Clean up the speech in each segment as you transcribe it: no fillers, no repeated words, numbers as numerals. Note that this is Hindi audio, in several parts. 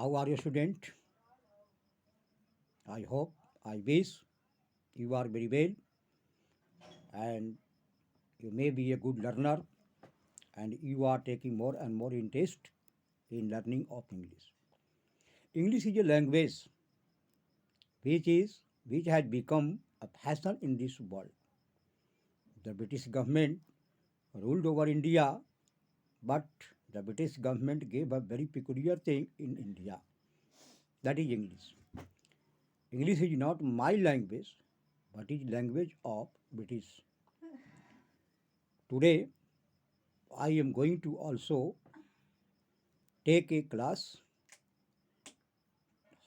How are you, student? I hope, I wish you are very well and you may be a good learner and you are taking more and more interest in learning of English. English is a language which has become a fashion in this world. The British government ruled over India, but the British government gave a very peculiar thing in India. That is English. English is not my language, but is language of British. Today, I am going to also take a class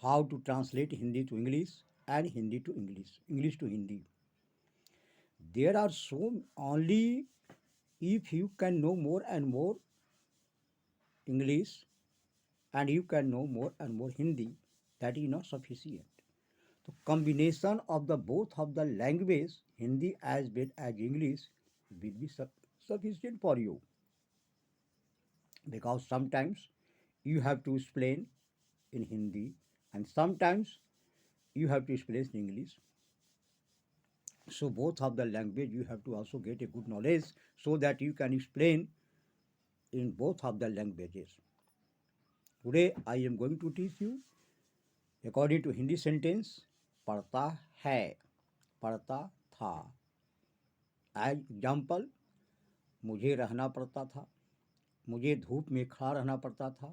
how to translate Hindi to English and Hindi to English, English to Hindi. There are so only if you can know more and more English and you can know more and more Hindi, that is not sufficient. The combination of the both of the language, Hindi as well as English, will be sufficient for you because sometimes you have to explain in Hindi and sometimes you have to explain in English. So both of the language you have to also get a good knowledge so that you can explain in both of the languages. Today I am going to teach you according to Hindi sentence पढ़ता है पढ़ता था. एज एग्जाम्पल मुझे रहना पड़ता था, मुझे धूप में खड़ा रहना पड़ता था,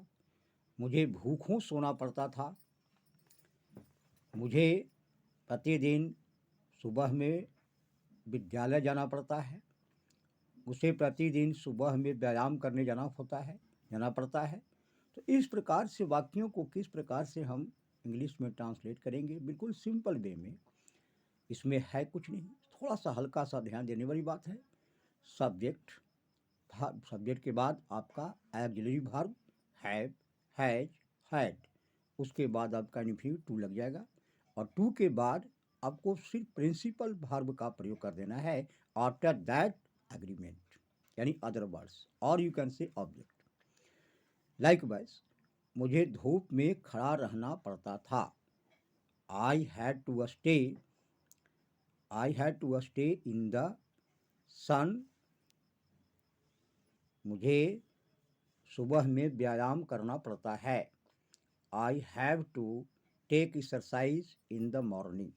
मुझे भूखों सोना पड़ता था, मुझे प्रतिदिन सुबह में विद्यालय जाना पड़ता है, उसे प्रतिदिन सुबह में व्यायाम करने जाना पड़ता है. तो इस प्रकार से वाक्यों को किस प्रकार से हम इंग्लिश में ट्रांसलेट करेंगे, बिल्कुल सिंपल वे में. इसमें है कुछ नहीं, थोड़ा सा हल्का सा ध्यान देने वाली बात है. सब्जेक्ट के बाद आपका auxiliary verb have, has, had, उसके बाद आपका इन्फिनिटिव टू लग जाएगा और टू के बाद आपको सिर्फ प्रिंसिपल वर्ब का प्रयोग कर देना है आफ्टर दैट एग्रीमेंट, यानी अदर वर्ड्स, और you can say object. Likewise मुझे धूप में खड़ा रहना पड़ता था. I had to stay in the sun. मुझे सुबह में व्यायाम करना पड़ता है. I have to take exercise in the morning.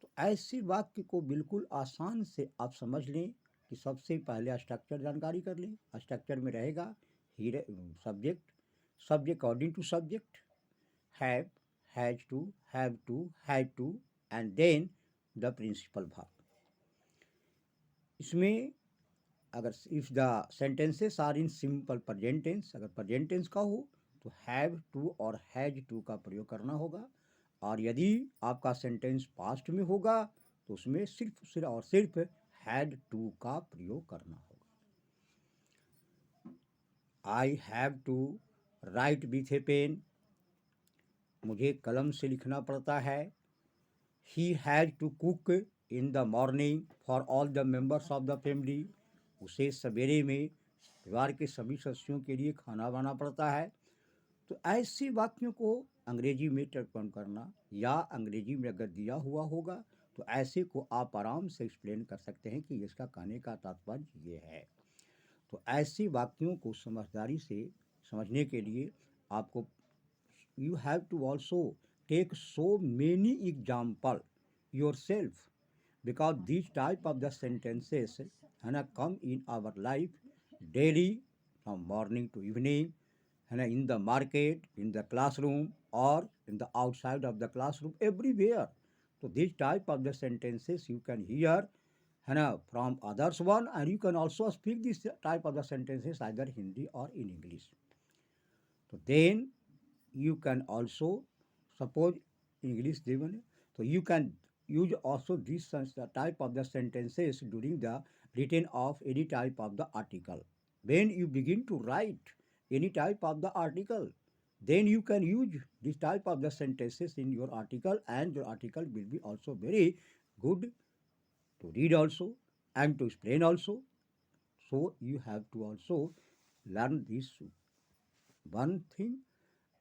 तो ऐसे वाक्य को बिल्कुल आसान से आप समझ लें कि सबसे पहले स्ट्रक्चर जानकारी कर लें. स्ट्रक्चर में रहेगा subject, subject according to subject, have, has to, had to and then the principal verb. इसमें अगर if the sentences are in simple present tense, अगर प्रेजेंट टेंस का हो तो हैव टू और हैज टू का प्रयोग करना होगा, और यदि आपका सेंटेंस पास्ट में होगा तो उसमें सिर्फ हैड टू का प्रयोग करना होगा. I have to write with a pen. मुझे कलम से लिखना पड़ता है. He has to cook in the morning for all the members of the family. उसे सवेरे में परिवार के सभी सदस्यों के लिए खाना बनाना पड़ता है. तो ऐसे वाक्यों को अंग्रेजी में ट्रांसफॉर्म करना, या अंग्रेजी में अगर दिया हुआ होगा तो ऐसे को आप आराम से एक्सप्लेन कर सकते हैं कि इसका कहने का तात्पर्य ये है. तो ऐसे वाक्यों को समझदारी से समझने के लिए आपको you have to also take so many example yourself, because these type of the sentences come in our life daily from morning to evening, in the market, in the classroom, or in the outside of the classroom, everywhere. So these type of the sentences you can hear from others one, and you can also speak this type of the sentences either Hindi or in English. So then you can also suppose English given, so you can use also this type of the sentences during the written of any type of the article. When you begin to write any type of the article, then you can use this type of the sentences in your article, and your article will be also very good to read also and to explain also. So you have to also learn this one thing.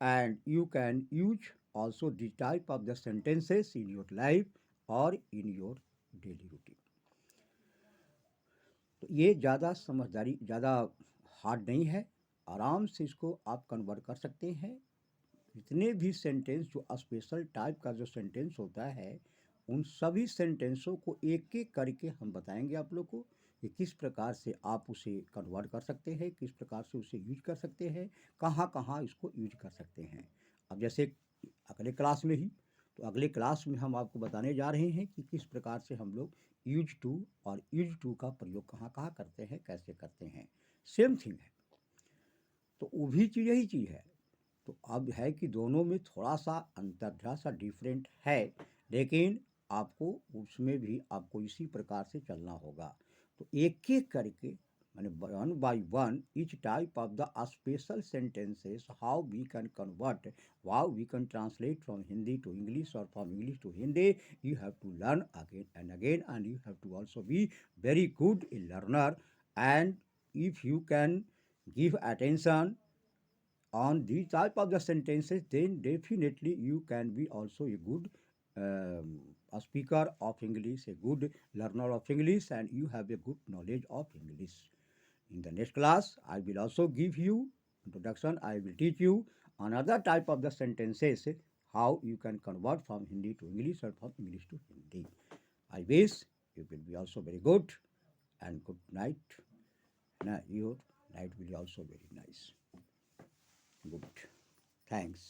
and you can use also the type of the sentences in your life or in your daily routine. तो ये ज़्यादा समझदारी ज़्यादा हार्ड नहीं है, आराम से इसको आप कन्वर्ट कर सकते हैं। जितने भी सेंटेंस जो स्पेशल टाइप का जो सेंटेंस होता है, उन सभी सेंटेंसों को एक एक करके हम बताएंगे आप लोग को कि किस प्रकार से आप उसे कन्वर्ट कर सकते हैं, किस प्रकार से उसे यूज कर सकते हैं, कहाँ कहाँ इसको यूज कर सकते हैं। अब जैसे अगले क्लास में ही, तो अगले क्लास में हम आपको बताने जा रहे हैं कि किस प्रकार से हम लोग यूज टू और यूज टू का प्रयोग कहाँ कहाँ करते हैं, कैसे करते हैं। सेम थिंग है, तो वो भी चीज़ यही चीज़ है। तो अब है कि दोनों में थोड़ा सा अंतर, थोड़ा सा डिफरेंट है, लेकिन आपको उसमें भी आपको इसी प्रकार से चलना होगा। तो एक एक करके माने one by one each type of the special sentences, how we can convert, how we can translate from Hindi to English और from English to Hindi, you have to learn again and you have to also be very good in learner. And if you can give attention on these type of the sentences, then definitely you can be also a good a speaker of English, a good learner of English, and you have a good knowledge of English. In the next class, I will also give you introduction. I will teach you another type of the sentences, how you can convert from Hindi to English or from English to Hindi. I wish you will be also very good, and good night. Your night will be also very nice. Good. Thanks.